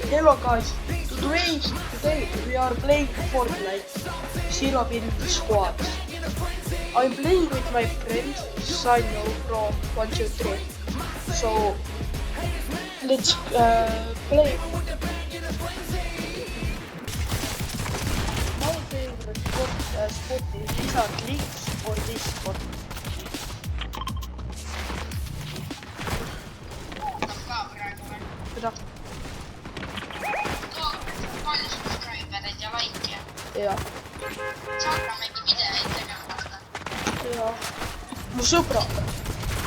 Hello guys, today we are playing Fortnite Zero Build Squad. I'm playing with my friend Sanjo from 123. So let's play. My favorite spot is Lizard Leaks or this spot. Mida? Palju subscribereid ja like'e. Jah. Sa hakkamegi videoid tegema. Jah. Mu sõbra.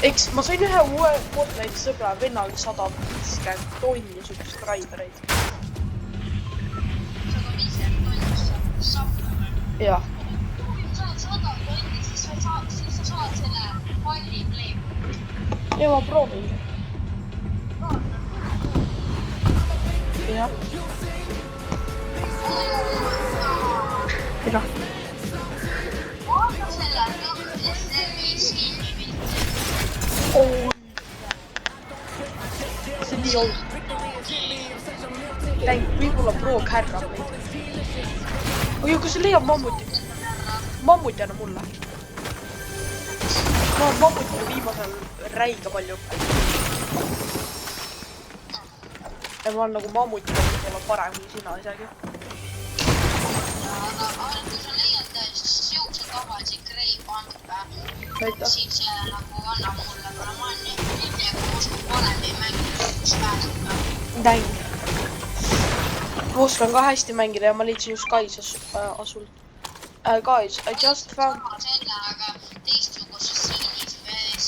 Eks ma sain ühe uue Fortnite sõbra vennal 150 tonni subscribereid. 150 tonnist saab või? Jah. Kui sa saad 100 tonni, siis sa saad selle palli play. Ja ma proovin. Jah. Mida? Vaata selle SMI skin'i pilti. See nii aus. Võib-olla Pro kärrab neid. Oi, kui see leiab mammuti. Mammuti anna mulle. Ma olen mammutile viimasel räiga palju. Ja ma olen nagu mammuti võib-olla parem kui sina isegi. Aga kui sa leiad siukse tavalisi grey pantpe, siis nagu anna mulle, kuna ma olen nii oskun varem ei mängida, kus pääseda. Näin. Ma oskan ka hästi mängida ja ma leidsin just Kaisas asul. Guys, I just found... Selle, aga teistsuguses sinis vees,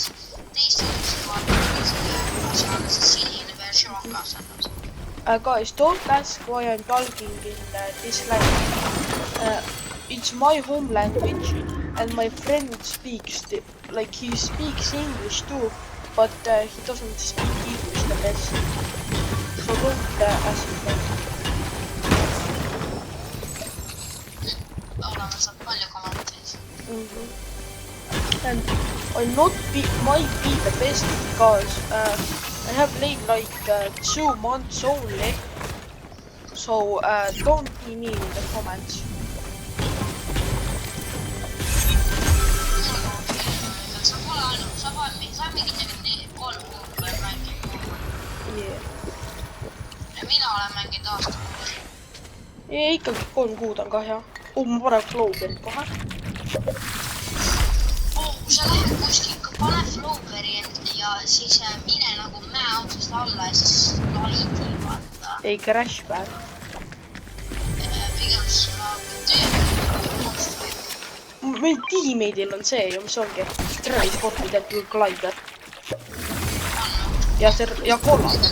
teistsuguses vaadates seal see sinine versioon kasvatab. Guys, don't ask why I'm talking in this language. It's my home language and my friend speaks, like he speaks English too, but he doesn't speak English the best. So don't ask him. Olema saab palju kommenteid. And I might be the best because I have played like 2 months only. So don't be mean in the comments. Sa pole ainult, sa mingi 3 kuud veel mängima. Ja mina olen mänginud aastakuud. Ikkagi 3 kuud on ka hea. Ma panen Flowberit kohe. Sa lähed kuskil, pane Flowberi ja siis mine nagu mäe otsast alla ja siis laidi vaata. Ei crash päev. Pigem sulla tööd. Meil tiimeidil on see ju, mis ongi Transporti tehtud Glider. Ja kollad.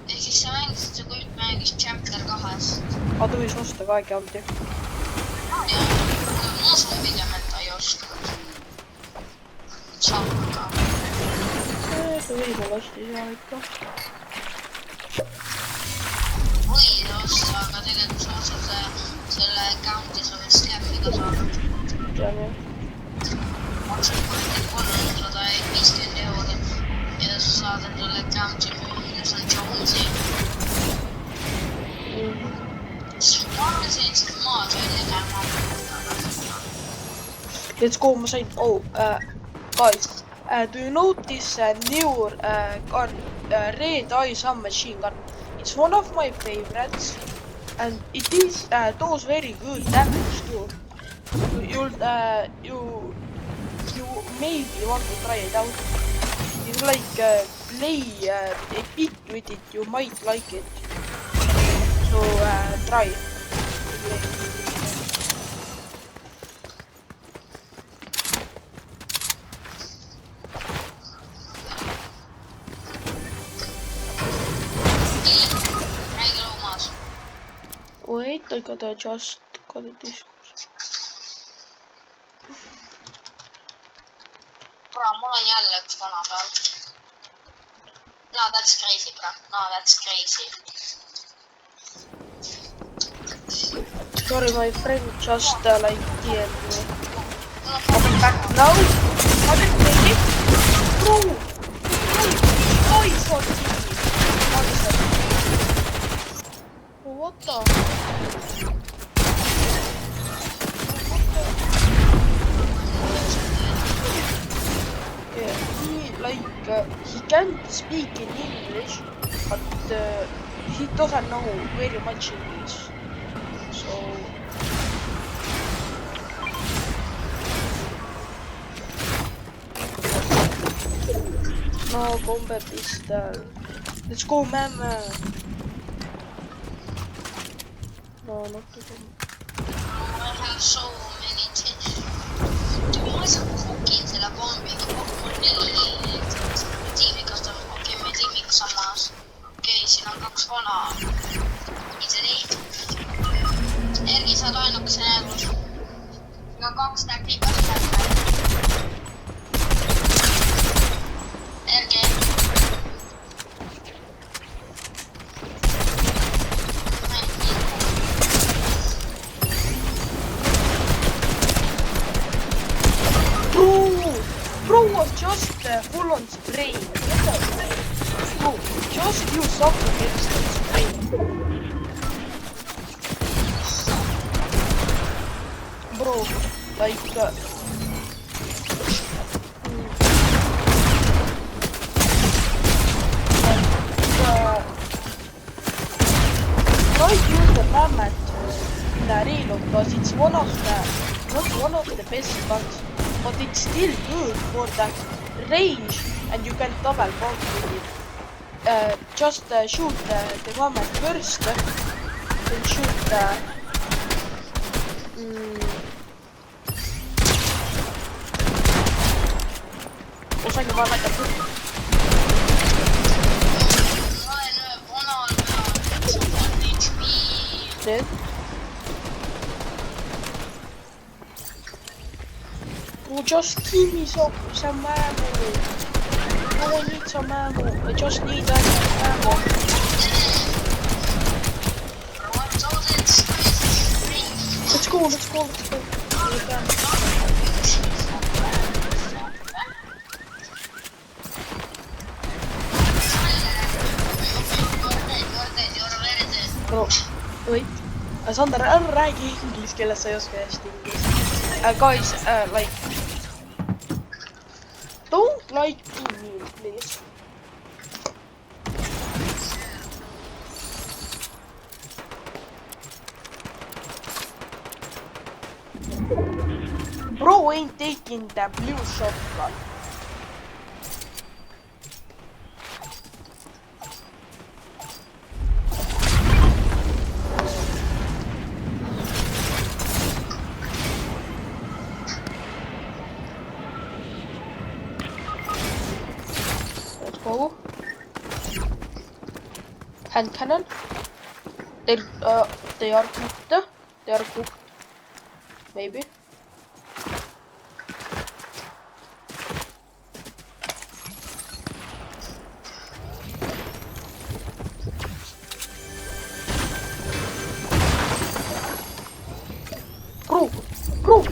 Ehk siis sa mängisid, sa kui mängis Chapter 2-st. Aga ta võis osta ka äkki. Ja ma usun pigem, et ta ei oska. Saab ka. Ta võib-olla ostis ja ikka. Võid osta, aga tegelikult sa ostad selle accounti sa võid scap'iga saada. Tean jah. Maksad 350 eurot ja sa saad endale accounti müüa, see on Jonesi. Ma arvasin, et maad välja käima. Let's go, ma sain... guys, do you notice a new gun, Red Eye Submachine gun? It's one of my favorites and it is does very good damage too. You maybe want to try it out. It's like play a bit with it, you might like it. So try. Wait, I gotta adjust this. Bro, mul on jälle üks vana peal. No, that's crazy, bro. No, that's crazy. Sorry, my friend just like DM'd me. Coming back now. 120. Bro! Oh, it's 40. speak in English, but he doesn't know very much English. So no combat pistol. Let's go, mama. No, not the combat. I have so many things. Ma lihtsalt kokin selle pommiga kokku 4 tiimikas on. Okei, me tiimikas samas. Okei, siin on 2 vana. Mis see neid? Ergi, sa oled ainukese näedus. Siin on 2 täktikas läheb. Ergi. Bro was just full on spray. Bro, just use something against the spray. Bro, like try to use the mammoth in the reload because it's one of the best guns. But it's still good for that range and you can double bomb with it. Just shoot the mammoth first, then shoot sain juba vaadata. Nüüd. Oh, just give me some ammo. I don't need some ammo. I just need ammo. Let's go. Bro, wait. Sander, ära räägi inglise keeles, sa ei oska hästi inglise. Guys, like, don't like me, please. Bro ain't taking the blue shotgun. Hand cannon. They are cooked. They are cooked. Maybe. Bro.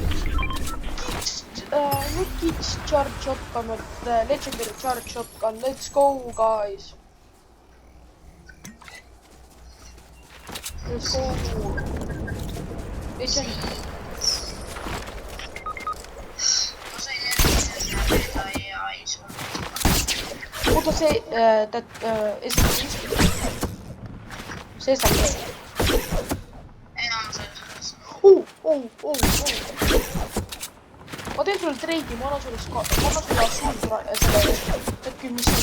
Look, it's charge shotgun, the legendary charge shotgun. Let's go, guys. Let's go. Listen. What to say? That is say something. Oh. Ma teen sulle treidi, ma annan sulle selle, äkki mis on.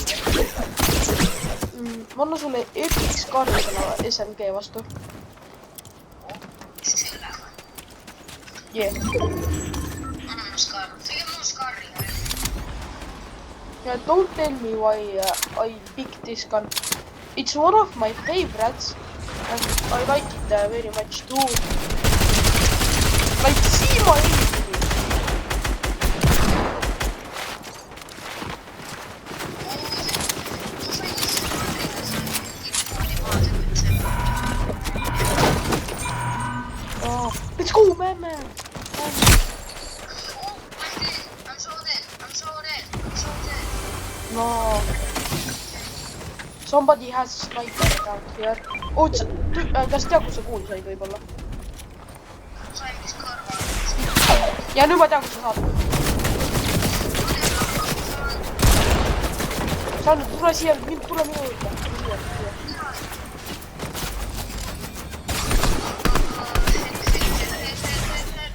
Ma annan sulle Epic Scar'i selle SMG vastu. Yeah. Annan Scar. Tege mul Scar'i. Yeah, don't tell me why I picked this gun. It's one of my favorites and I like it very much too. Like, see my aim. Let's go, man. I'm so dead. No. Somebody has sniper down here. Oh, kas tea, kus sa kuul said võib-olla? Sain vist kõrval. Ja nüüd ma tean, kus sa saad. Sannu, tule siia, tule minu juurde.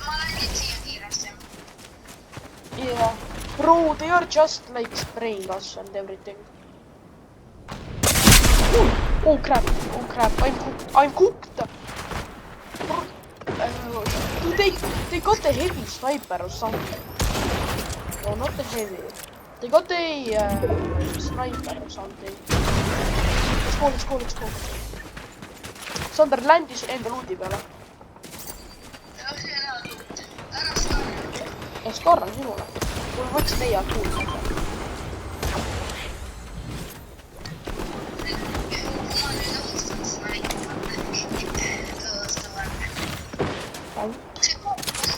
Ma lähen siia kiiresti. Yeah. Bro, they are just like spraying us and everything. Oh crap, I'm cooked. They got a heavy sniper or something. No, not the heavy. They got a sniper or something. Let's go. Sander landis enda luudi peale. Ja skarran sinule. Mul võtsid meie kuulda.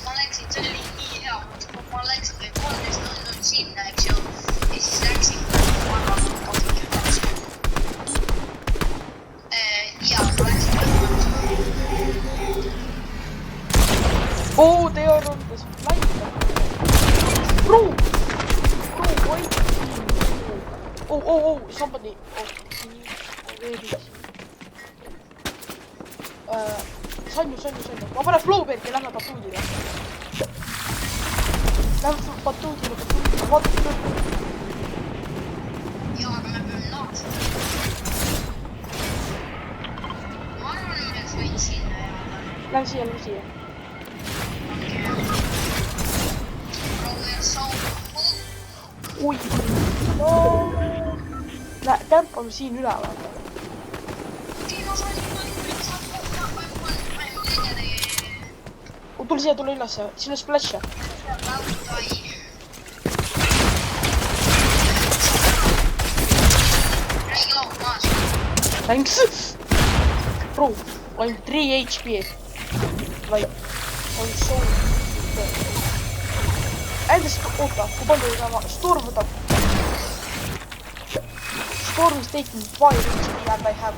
Ma läksin, see oli nii hea, ma läksin kõik 13.00 sinna, eks ju, ja siis läksin ja ma läksin Oh, they are on this flight. Bro, wait. Oh, somebody. Where is he? Sanju. Ma panen Flowbergi, lähme batuudile. Vaata. ja, aga me peame naasma. Ma arvan, et võin sinna jääda. Lähme siia. Ui. No. Tämpame siin üleval. Tule üles, siin on splash. Thanks. Bro, I'm 3 HP. Like, I'm so good. Endast, oota, kui palju sama Storm võtab. Storm is taking 5 HP and I have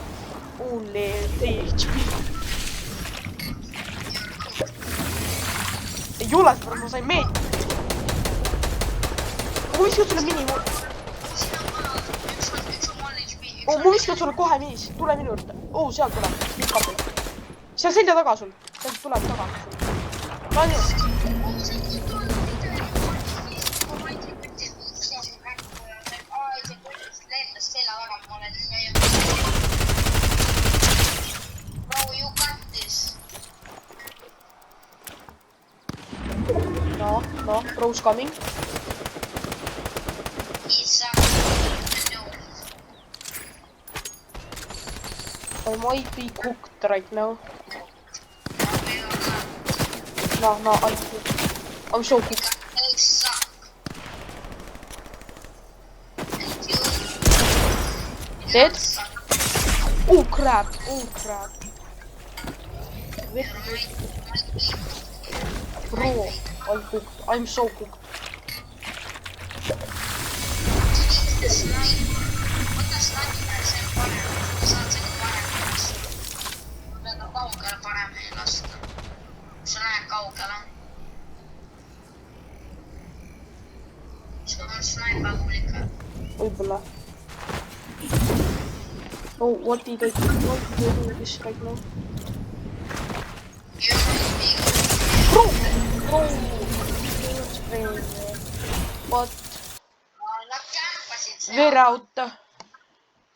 only 3 HP. Ei ole, ma sain meetri. Ma viskan sulle minimoodi. Ma viskan sulle kohe minis. Tule minu juurde. Seal tuleb. Seal selja taga sul. Seal tuleb taga. No, bro's coming. I might be cooked right now. No, I'm so cooked. Dead? Oh crap. Bro, I'm cooked. I'm so cooked. Võib-olla. Oh, what did I do with this right now? Bro! What? We're out.